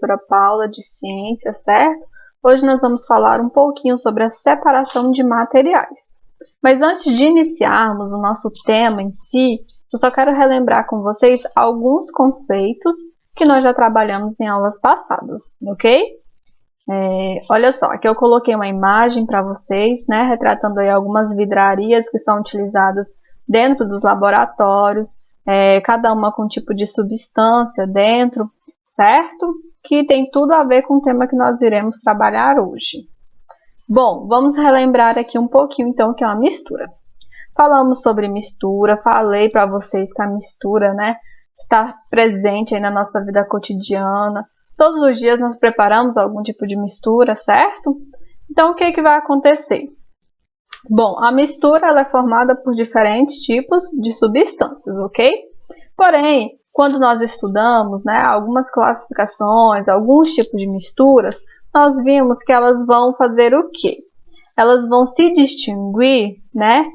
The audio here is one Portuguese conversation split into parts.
professora Paula, de Ciência, certo? Hoje nós vamos falar um pouquinho sobre a separação de materiais. Mas antes de iniciarmos o nosso tema em si, eu só quero relembrar com vocês alguns conceitos que nós já trabalhamos em aulas passadas, ok? Olha só, aqui eu coloquei uma imagem para vocês, né, retratando aí algumas vidrarias que são utilizadas dentro dos laboratórios, cada uma com um tipo de substância dentro, certo? Que tem tudo a ver com o tema que nós iremos trabalhar hoje. Bom, vamos relembrar aqui um pouquinho então o que é uma mistura. Falamos sobre mistura, falei para vocês que a mistura, né, está presente aí na nossa vida cotidiana. Todos os dias nós preparamos algum tipo de mistura, certo? Então, o que vai acontecer? Bom, a mistura ela é formada por diferentes tipos de substâncias, ok? Porém, quando nós estudamos, né, algumas classificações, alguns tipos de misturas, nós vimos que elas vão fazer o quê? Elas vão se distinguir, né,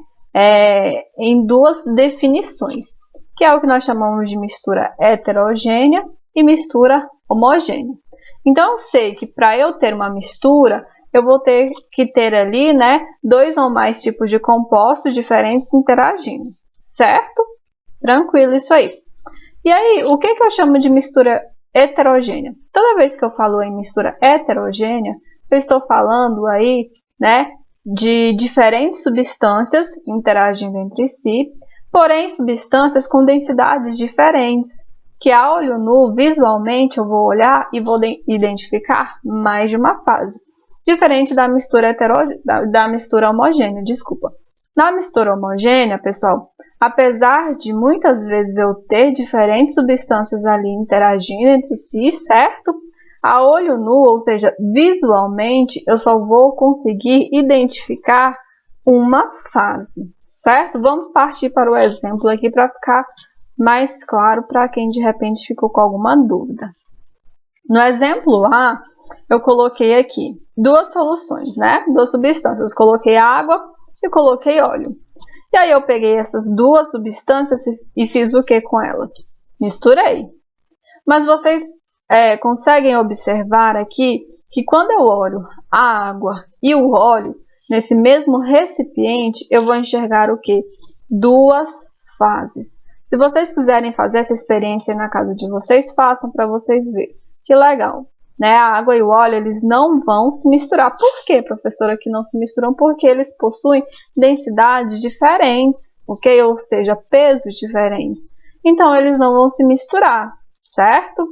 em duas definições, que é o que nós chamamos de mistura heterogênea e mistura homogênea. Então, eu sei que para eu ter uma mistura, eu vou ter que ter ali, né, dois ou mais tipos de compostos diferentes interagindo, certo? Tranquilo isso aí. E aí, o que eu chamo de mistura heterogênea? Toda vez que eu falo em mistura heterogênea, eu estou falando aí, né, de diferentes substâncias interagindo entre si, porém substâncias com densidades diferentes, que a olho nu, visualmente, eu vou olhar e vou identificar mais de uma fase. Diferente da mistura da mistura homogênea, desculpa. Na mistura homogênea, pessoal, apesar de muitas vezes eu ter diferentes substâncias ali interagindo entre si, certo? A olho nu, ou seja, visualmente, eu só vou conseguir identificar uma fase, certo? Vamos partir para o exemplo aqui para ficar mais claro para quem de repente ficou com alguma dúvida. No exemplo A, eu coloquei aqui duas soluções, né? Duas substâncias. Coloquei água e coloquei óleo. E aí eu peguei essas duas substâncias e fiz o que com elas? Misturei. Mas vocês conseguem observar aqui que quando eu olho a água e o óleo, nesse mesmo recipiente, eu vou enxergar o que? Duas fases. Se vocês quiserem fazer essa experiência na casa de vocês, façam para vocês verem. Que legal, né? A água e o óleo, eles não vão se misturar. Por que, professora, que não se misturam? Porque eles possuem densidades diferentes, ok? Ou seja, pesos diferentes. Então, eles não vão se misturar, certo?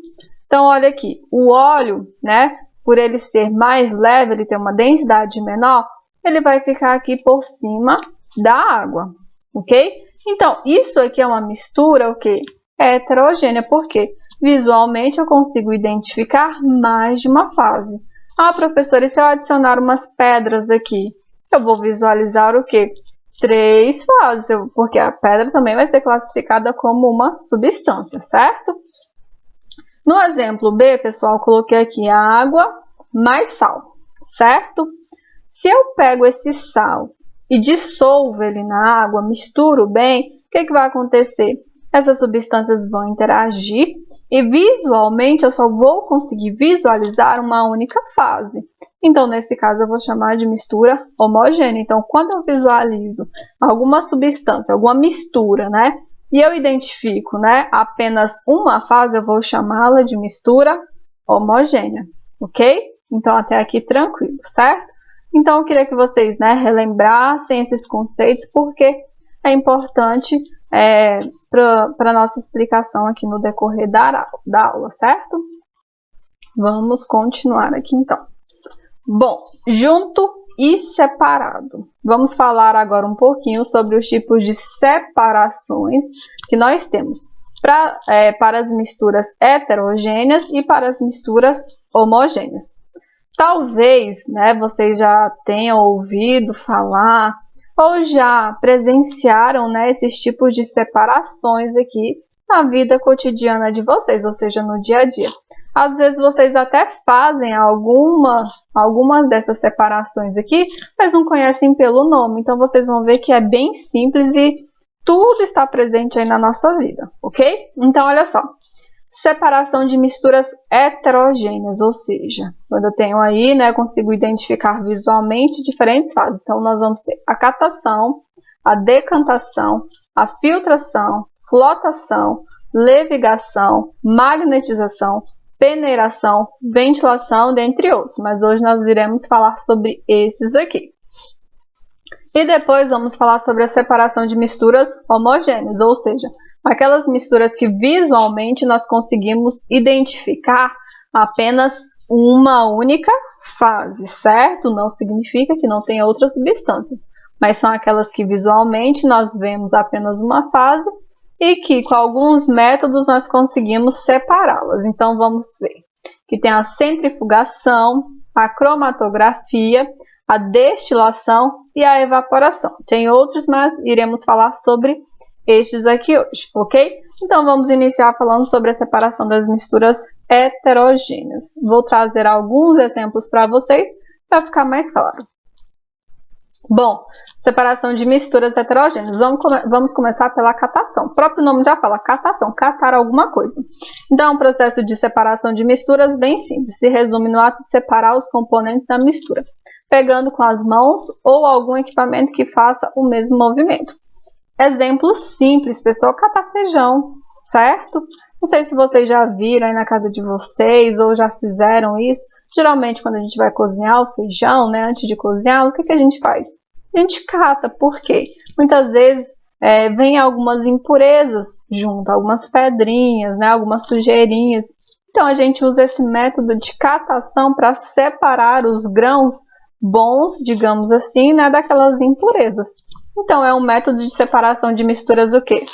Então, olha aqui, o óleo, né? Por ele ser mais leve, ele ter uma densidade menor, ele vai ficar aqui por cima da água, ok? Então, isso aqui é uma mistura, o quê? Heterogênea, por quê? Visualmente eu consigo identificar mais de uma fase. Ah, professora, e se eu adicionar umas pedras aqui? Eu vou visualizar o quê? 3 fases, porque a pedra também vai ser classificada como uma substância, certo? No exemplo B, pessoal, eu coloquei aqui a água mais sal, certo? Se eu pego esse sal e dissolvo ele na água, misturo bem, o que vai acontecer? Essas substâncias vão interagir e visualmente eu só vou conseguir visualizar uma única fase. Então, nesse caso, eu vou chamar de mistura homogênea. Então, quando eu visualizo alguma substância, alguma mistura, né, e eu identifico, né, apenas uma fase, eu vou chamá-la de mistura homogênea, ok? Então, até aqui tranquilo, certo? Então, eu queria que vocês, né, relembrassem esses conceitos, porque é importante para a nossa explicação aqui no decorrer da aula, certo? Vamos continuar aqui, então. Bom, junto e separado. Vamos falar agora um pouquinho sobre os tipos de separações que nós temos para as misturas heterogêneas e para as misturas homogêneas. Talvez, né, vocês já tenham ouvido falar ou já presenciaram, né, esses tipos de separações aqui na vida cotidiana de vocês, ou seja, no dia a dia. Às vezes vocês até fazem algumas dessas separações aqui, mas não conhecem pelo nome. Então vocês vão ver que é bem simples e tudo está presente aí na nossa vida, ok? Então olha só, Separação de misturas heterogêneas, ou seja, quando eu tenho aí, né, eu consigo identificar visualmente diferentes fases. Então, nós vamos ter a catação, a decantação, a filtração, flotação, levigação, magnetização, peneiração, ventilação, dentre outros. Mas hoje nós iremos falar sobre esses aqui. E depois vamos falar sobre a separação de misturas homogêneas, ou seja, aquelas misturas que visualmente nós conseguimos identificar apenas uma única fase, certo? Não significa que não tenha outras substâncias, mas são aquelas que visualmente nós vemos apenas uma fase e que com alguns métodos nós conseguimos separá-las. Então vamos ver que tem a centrifugação, a cromatografia, a destilação e a evaporação. Tem outros, mas iremos falar sobre estes aqui hoje, ok? Então vamos iniciar falando sobre a separação das misturas heterogêneas. Vou trazer alguns exemplos para vocês para ficar mais claro. Bom, separação de misturas heterogêneas. Vamos começar pela catação. O próprio nome já fala, catação, catar alguma coisa. Então, é um processo de separação de misturas bem simples. Se resume no ato de separar os componentes da mistura, pegando com as mãos ou algum equipamento que faça o mesmo movimento. Exemplo simples, pessoal, catar feijão, certo? Não sei se vocês já viram aí na casa de vocês ou já fizeram isso. Geralmente, quando a gente vai cozinhar o feijão, né, antes de cozinhar, o que a gente faz? A gente cata, por quê? Muitas vezes vem algumas impurezas junto, algumas pedrinhas, né, algumas sujeirinhas. Então, a gente usa esse método de catação para separar os grãos bons, digamos assim, né, daquelas impurezas. Então, é um método de separação de misturas o quê?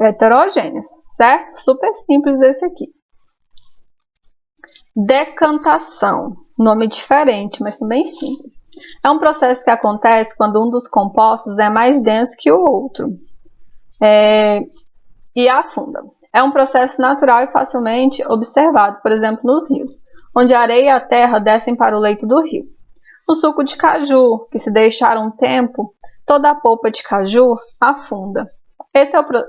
Heterogêneas, certo? Super simples esse aqui. Decantação, nome diferente, mas também simples. É um processo que acontece quando um dos compostos é mais denso que o outro e afunda. É um processo natural e facilmente observado, por exemplo, nos rios, onde a areia e a terra descem para o leito do rio. No suco de caju, que se deixar um tempo, toda a polpa de caju afunda.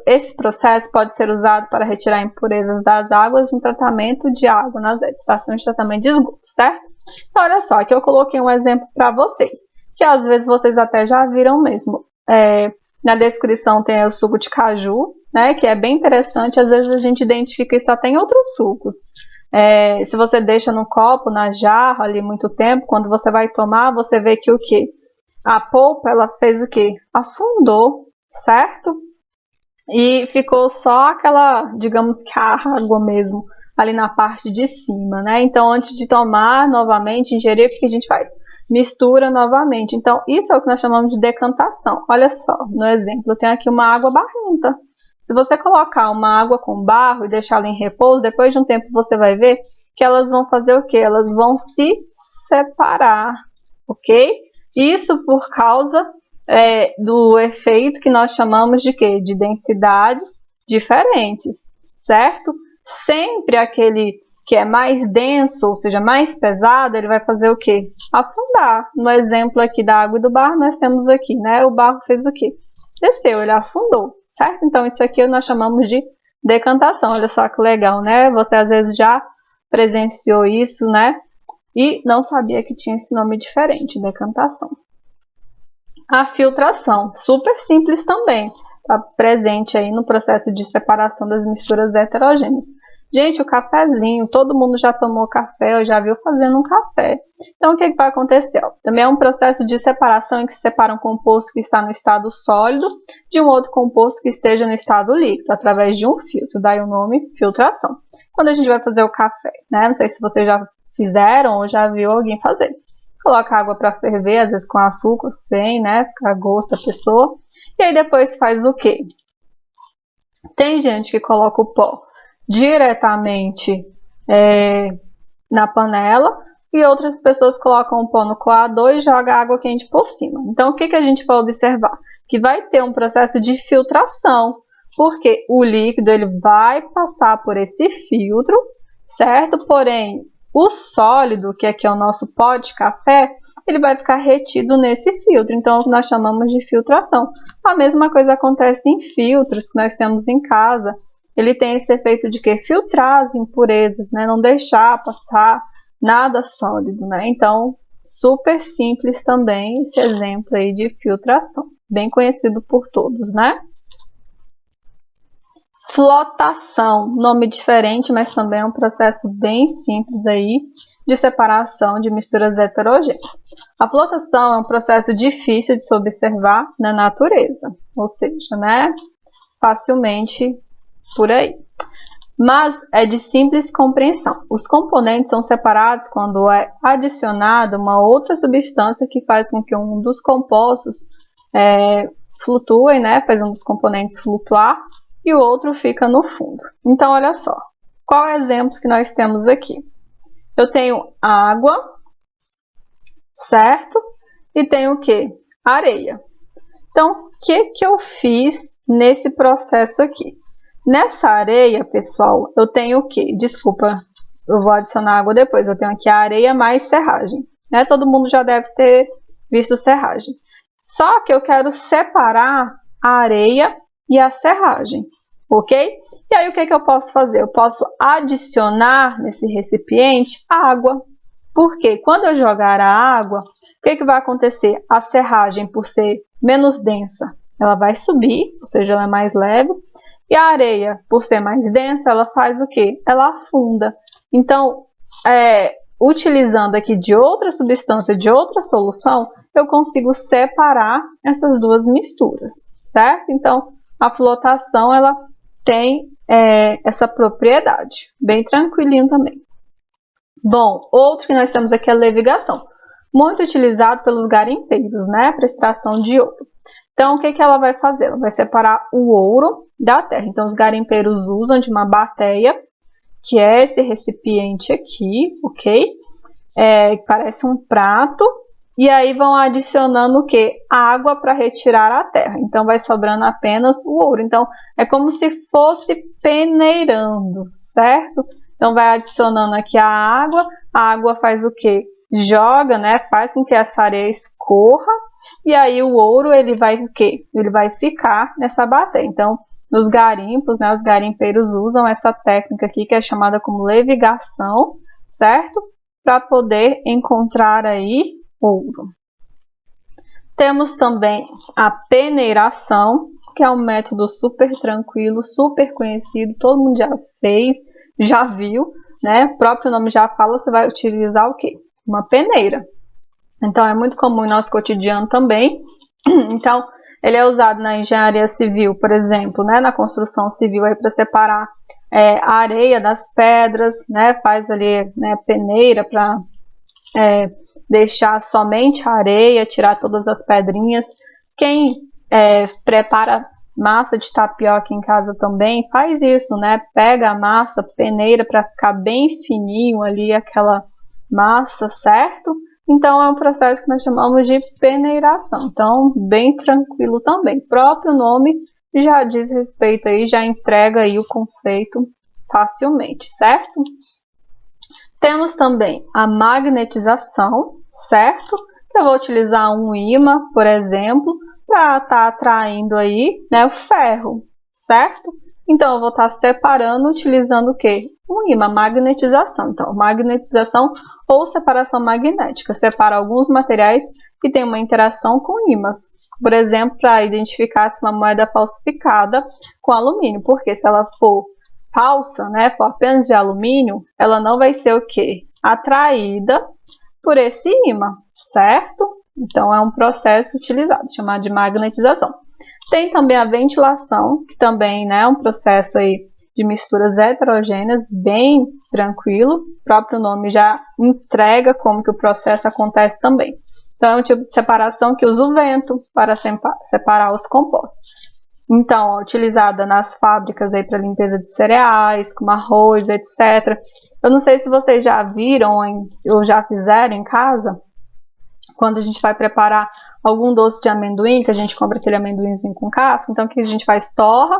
Esse processo pode ser usado para retirar impurezas das águas no tratamento de água nas estações de tratamento de esgoto, certo? Então, olha só, aqui eu coloquei um exemplo para vocês, que às vezes vocês até já viram mesmo. Na descrição tem o suco de caju, né, que é bem interessante, às vezes a gente identifica isso até em outros sucos. Se você deixa no copo, na jarra ali muito tempo, quando você vai tomar, você vê que o quê? A polpa, ela fez o quê? Afundou, certo? E ficou só aquela, digamos que a água mesmo, ali na parte de cima, né? Então, antes de tomar novamente, ingerir, o que a gente faz? Mistura novamente. Então, isso é o que nós chamamos de decantação. Olha só, no exemplo, eu tenho aqui uma água barrenta. Se você colocar uma água com barro e deixar ela em repouso, depois de um tempo você vai ver que elas vão fazer o quê? Elas vão se separar, ok? Isso por causa do efeito que nós chamamos de quê? De densidades diferentes, certo? Sempre aquele que é mais denso, ou seja, mais pesado, ele vai fazer o quê? Afundar. No exemplo aqui da água e do barro, nós temos aqui, né? O barro fez o quê? Desceu, ele afundou, certo? Então, isso aqui nós chamamos de decantação. Olha só que legal, né? Você às vezes já presenciou isso, né? E não sabia que tinha esse nome diferente, decantação. A filtração, super simples também, está presente aí no processo de separação das misturas heterogêneas. Gente, o cafezinho, todo mundo já tomou café ou já viu fazendo um café. Então, o que vai acontecer? Também é um processo de separação em que se separa um composto que está no estado sólido de um outro composto que esteja no estado líquido, através de um filtro. Daí o nome filtração. Quando a gente vai fazer o café, né? Não sei se vocês já fizeram ou já viu alguém fazer. Coloca água para ferver, às vezes com açúcar, sem, né? A gosto da pessoa. E aí depois faz o quê? Tem gente que coloca o pó diretamente na panela e outras pessoas colocam o pó no coador e jogam água quente por cima. Então, o que a gente vai observar? Que vai ter um processo de filtração, porque o líquido ele vai passar por esse filtro, certo? Porém, o sólido, que aqui é o nosso pó de café, ele vai ficar retido nesse filtro. Então, nós chamamos de filtração. A mesma coisa acontece em filtros que nós temos em casa. ele tem esse efeito de que filtrar as impurezas, né? Não deixar passar nada sólido, né? Então, super simples também esse exemplo aí de filtração, bem conhecido por todos, né? Flotação, nome diferente, mas também é um processo bem simples aí de separação de misturas heterogêneas. A flotação é um processo difícil de se observar na natureza, ou seja, né, facilmente por aí. Mas é de simples compreensão. Os componentes são separados quando é adicionada uma outra substância que faz com que um dos compostos flutue, né, faz um dos componentes flutuar, e o outro fica no fundo. Então, olha só. Qual é o exemplo que nós temos aqui? Eu tenho água, certo? E tenho o quê? Areia. Então, o que eu fiz nesse processo aqui? Nessa areia, pessoal, eu tenho o quê? Desculpa, eu vou adicionar água depois. Eu tenho aqui a areia mais serragem, né? Todo mundo já deve ter visto serragem. Só que eu quero separar a areia e a serragem, ok? E aí o que eu posso fazer? Eu posso adicionar nesse recipiente água. Porque quando eu jogar a água, o que vai acontecer? A serragem, por ser menos densa, ela vai subir, ou seja, ela é mais leve. E a areia, por ser mais densa, ela faz o quê? Ela afunda. Então, utilizando aqui de outra substância, de outra solução, eu consigo separar essas duas misturas, certo? Então, a flotação, ela tem essa propriedade, bem tranquilinho também. Bom, outro que nós temos aqui é a levigação, muito utilizado pelos garimpeiros, né, para extração de ouro. Então, o que ela vai fazer? Ela vai separar o ouro da terra. Então, os garimpeiros usam de uma bateia, que é esse recipiente aqui, ok? Parece um prato. E aí vão adicionando o quê? Água para retirar a terra. Então, vai sobrando apenas o ouro. Então, é como se fosse peneirando, certo? Então, vai adicionando aqui a água faz o quê? Joga, né? Faz com que essa areia escorra, e aí o ouro, ele vai o quê? Ele vai ficar nessa bateia. Então, nos garimpos, né? Os garimpeiros usam essa técnica aqui, que é chamada como levigação, certo? Para poder encontrar aí ouro. Temos também a peneiração, que é um método super tranquilo, super conhecido, todo mundo já fez, já viu, né? O próprio nome já fala, você vai utilizar o quê? Uma peneira. Então, é muito comum no nosso cotidiano também. Então, ele é usado na engenharia civil, por exemplo, né? Na construção civil, para separar a areia das pedras, né? Faz ali, né, peneira para deixar somente a areia, tirar todas as pedrinhas. Quem prepara massa de tapioca em casa também faz isso, né? Pega a massa, peneira para ficar bem fininho ali aquela massa, certo? Então, é um processo que nós chamamos de peneiração. Então, bem tranquilo também. O próprio nome já diz respeito aí, já entrega aí o conceito facilmente, certo? Temos também a magnetização, certo? Eu vou utilizar um ímã, por exemplo, para estar atraindo aí, né, o ferro, certo? Então, eu vou estar separando utilizando o quê? Um ímã, magnetização. Então, magnetização ou separação magnética. Separa alguns materiais que têm uma interação com ímãs. Por exemplo, para identificar se uma moeda é falsificada com alumínio. Porque se ela for falsa, né, for apenas de alumínio, ela não vai ser o quê? Atraída por esse ímã, certo? Então, é um processo utilizado, chamado de magnetização. Tem também a ventilação, que também, né, é um processo aí de misturas heterogêneas, bem tranquilo. O próprio nome já entrega como que o processo acontece também. Então, é um tipo de separação que usa o vento para separar os compostos. Então, utilizada nas fábricas aí para limpeza de cereais, como arroz, etc. Eu não sei se vocês já viram ou já fizeram em casa, quando a gente vai preparar algum doce de amendoim, que a gente compra aquele amendoinzinho com casca, então o que a gente faz? Torra,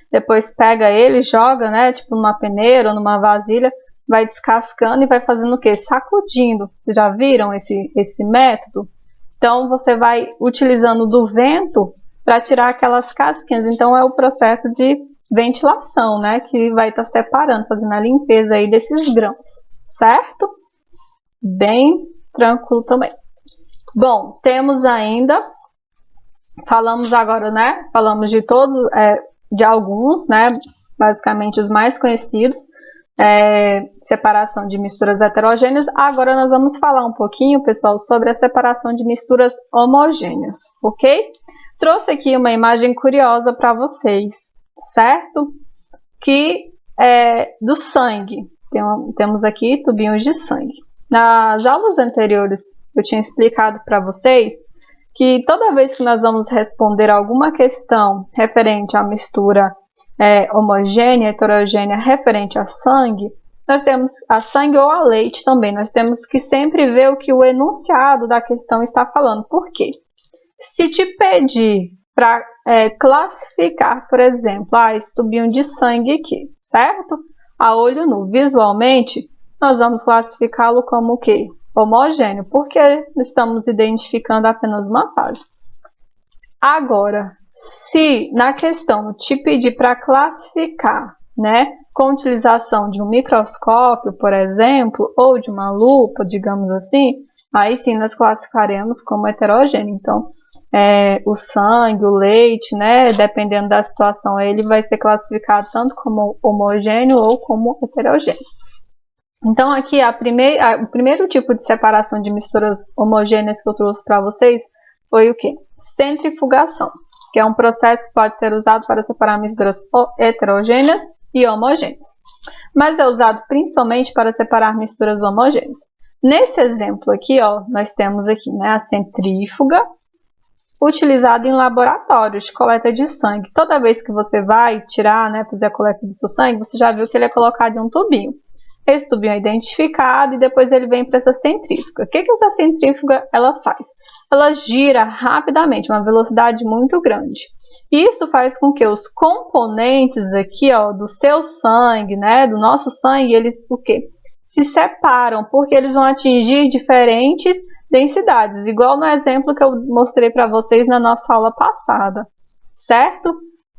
depois pega ele, joga, né, tipo numa peneira ou numa vasilha, vai descascando e vai fazendo o quê? Sacudindo. Vocês já viram esse método? Então, você vai utilizando do vento para tirar aquelas casquinhas. Então, é o processo de ventilação, né? Que vai estar separando, fazendo a limpeza aí desses grãos, certo? Bem tranquilo também. Bom, temos ainda, falamos agora, né? Falamos de todos, de alguns, né? Basicamente os mais conhecidos, separação de misturas heterogêneas. Agora nós vamos falar um pouquinho, pessoal, sobre a separação de misturas homogêneas, ok? Trouxe aqui uma imagem curiosa para vocês, certo? Que é do sangue. Temos aqui tubinhos de sangue. Nas aulas anteriores, eu tinha explicado para vocês que toda vez que nós vamos responder alguma questão referente à mistura homogênea, heterogênea, referente a sangue, nós temos a sangue ou a leite também. Nós temos que sempre ver o que o enunciado da questão está falando. Por quê? Se te pedir para classificar, por exemplo, esse tubinho de sangue aqui, certo? A olho nu, visualmente, nós vamos classificá-lo como o quê? Homogêneo, porque estamos identificando apenas uma fase. Agora, se na questão te pedir para classificar, né, com utilização de um microscópio, por exemplo, ou de uma lupa, digamos assim, aí sim nós classificaremos como heterogêneo. Então, o sangue, o leite, né, dependendo da situação, ele vai ser classificado tanto como homogêneo ou como heterogêneo. Então, aqui o primeiro tipo de separação de misturas homogêneas que eu trouxe para vocês foi o quê? Centrifugação, que é um processo que pode ser usado para separar misturas heterogêneas e homogêneas, mas é usado principalmente para separar misturas homogêneas. Nesse exemplo aqui, ó, nós temos aqui, né, a centrífuga, utilizada em laboratórios de coleta de sangue. Toda vez que você vai tirar, né, fazer a coleta do seu sangue, você já viu que ele é colocado em um tubinho. Esse tubinho é identificado e depois ele vem para essa centrífuga. O que essa centrífuga ela faz? Ela gira rapidamente, uma velocidade muito grande. Isso faz com que os componentes aqui, ó, do seu sangue, né, do nosso sangue, eles o quê? Se separam, porque eles vão atingir diferentes densidades, igual no exemplo que eu mostrei para vocês na nossa aula passada, certo?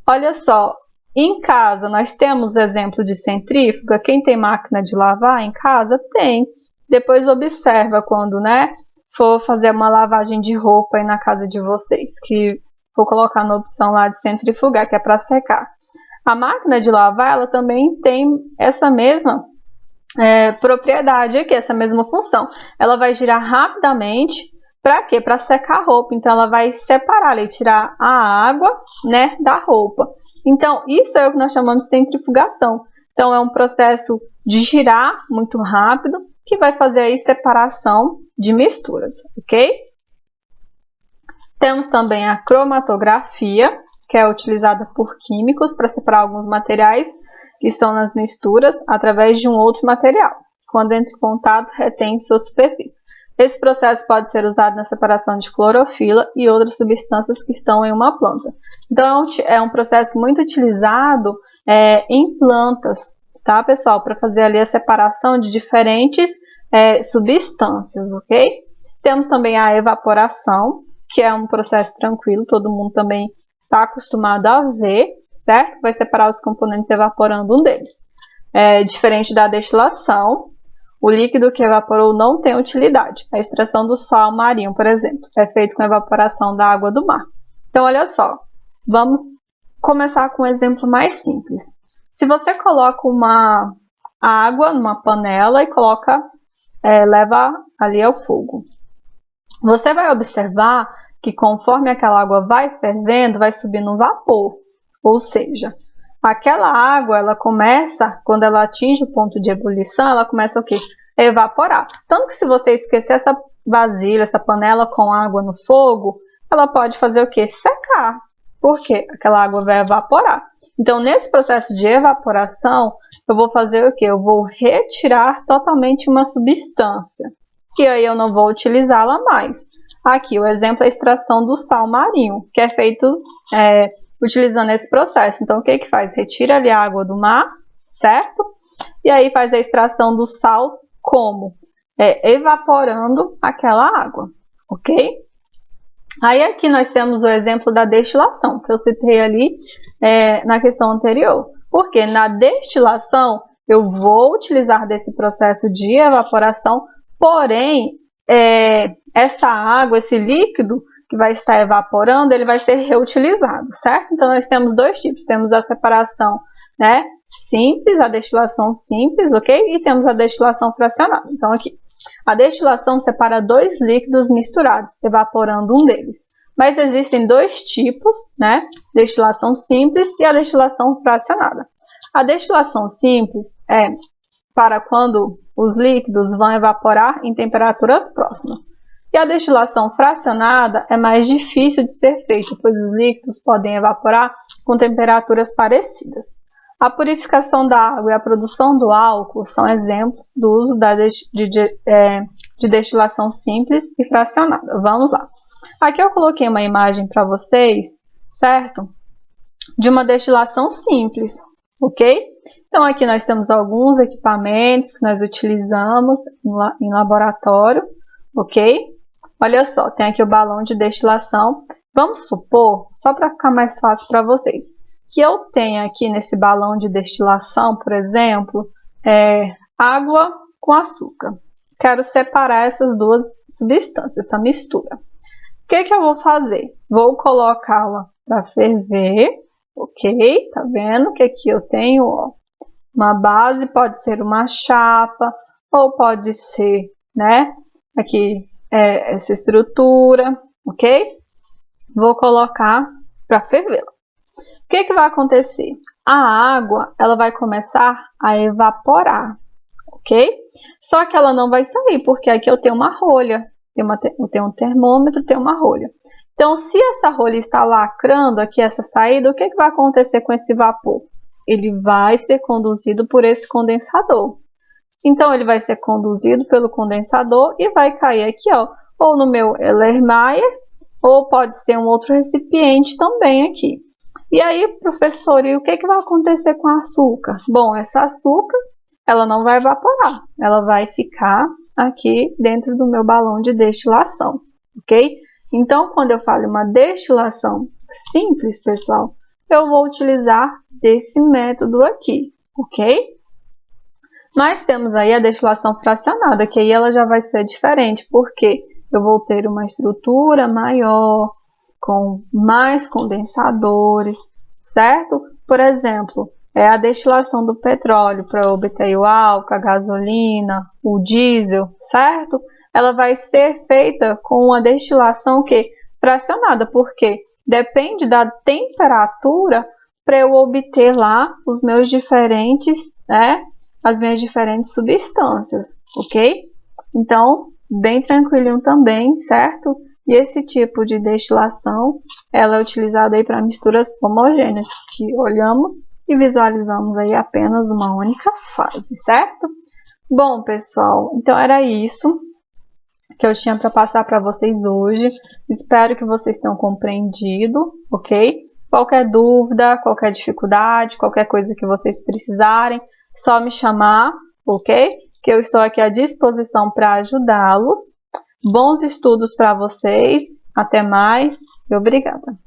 Olha só, em casa nós temos exemplo de centrífuga. Quem tem máquina de lavar em casa? Tem. Depois observa quando, né, for fazer uma lavagem de roupa aí na casa de vocês, que vou colocar na opção lá de centrifugar, que é para secar. A máquina de lavar, ela também tem essa mesma propriedade aqui, essa mesma função. Ela vai girar rapidamente, para quê? Para secar a roupa. Então, ela vai separar e tirar a água, né, da roupa. Então, isso é o que nós chamamos de centrifugação. Então, é um processo de girar muito rápido, que vai fazer aí separação de misturas, ok? Temos também a cromatografia, que é utilizada por químicos para separar alguns materiais que estão nas misturas através de um outro material. Quando entra em contato, retém sua superfície. Esse processo pode ser usado na separação de clorofila e outras substâncias que estão em uma planta. Então, é um processo muito utilizado em plantas, tá, pessoal? Para fazer ali a separação de diferentes substâncias, ok? Temos também a evaporação, que é um processo tranquilo, todo mundo também está acostumado a ver, certo? Vai separar os componentes evaporando um deles. Diferente da destilação, o líquido que evaporou não tem utilidade. A extração do sal marinho, por exemplo, é feito com evaporação da água do mar. Então, olha só, vamos começar com um exemplo mais simples. Se você coloca uma água numa panela e leva ali ao fogo, você vai observar que conforme aquela água vai fervendo, vai subindo um vapor. Ou seja, aquela água, ela começa, quando ela atinge o ponto de ebulição, ela começa o quê? A evaporar. Tanto que se você esquecer essa vasilha, essa panela com água no fogo, ela pode fazer o quê? Secar. Por quê? Aquela água vai evaporar. Então, nesse processo de evaporação, eu vou fazer o quê? Eu vou retirar totalmente uma substância. E aí eu não vou utilizá-la mais. Aqui, o exemplo é a extração do sal marinho, que é feito utilizando esse processo. Então, o que que faz? Retira ali a água do mar, certo? E aí faz a extração do sal como? Evaporando aquela água, ok? Aí aqui nós temos o exemplo da destilação, que eu citei ali na questão anterior. Porque na destilação eu vou utilizar desse processo de evaporação, porém essa água, esse líquido que vai estar evaporando, ele vai ser reutilizado, certo? Então nós temos dois tipos, temos a separação, né, simples, a destilação simples, ok? E temos a destilação fracionada. Então aqui, a destilação separa dois líquidos misturados, evaporando um deles. Mas existem dois tipos, né? Destilação simples e a destilação fracionada. A destilação simples é para quando os líquidos vão evaporar em temperaturas próximas. E a destilação fracionada é mais difícil de ser feita, pois os líquidos podem evaporar com temperaturas parecidas. A purificação da água e a produção do álcool são exemplos do uso de destilação simples e fracionada. Vamos lá. Aqui eu coloquei uma imagem para vocês, certo? De uma destilação simples, ok? Então aqui nós temos alguns equipamentos que nós utilizamos em laboratório, ok? Olha só, tem aqui o balão de destilação. Vamos supor, só para ficar mais fácil para vocês, que eu tenho aqui nesse balão de destilação, por exemplo, água com açúcar. Quero separar essas duas substâncias, essa mistura. O que eu vou fazer? Vou colocá-la para ferver, ok? Tá vendo que aqui eu tenho, ó, uma base, pode ser uma chapa, ou pode ser, né, aqui essa estrutura, ok? Vou colocar para fervê-la. O que vai acontecer? A água, ela vai começar a evaporar, ok? Só que ela não vai sair, porque aqui eu tenho uma rolha, eu tenho um termômetro, tenho uma rolha. Então, se essa rolha está lacrando aqui essa saída, o que vai acontecer com esse vapor? Ele vai ser conduzido por esse condensador. Então, ele vai ser conduzido pelo condensador e vai cair aqui, ó, ou no meu Erlenmeyer, ou pode ser um outro recipiente também aqui. E aí, professor, e o que vai acontecer com o açúcar? Bom, essa açúcar, ela não vai evaporar, ela vai ficar aqui dentro do meu balão de destilação, ok? Então, quando eu falo uma destilação simples, pessoal, eu vou utilizar desse método aqui, ok? Mas temos aí a destilação fracionada, que aí ela já vai ser diferente, porque eu vou ter uma estrutura maior, com mais condensadores, certo? Por exemplo, a destilação do petróleo para obter o álcool, a gasolina, o diesel, certo? Ela vai ser feita com uma destilação fracionada, porque depende da temperatura para eu obter lá os meus diferentes, né? As minhas diferentes substâncias, ok? Então, bem tranquilinho também, certo? E esse tipo de destilação, ela é utilizada aí para misturas homogêneas, que olhamos e visualizamos aí apenas uma única fase, certo? Bom, pessoal, então era isso que eu tinha para passar para vocês hoje. Espero que vocês tenham compreendido, ok? Qualquer dúvida, qualquer dificuldade, qualquer coisa que vocês precisarem, só me chamar, ok? Que eu estou aqui à disposição para ajudá-los. Bons estudos para vocês. Até mais e obrigada.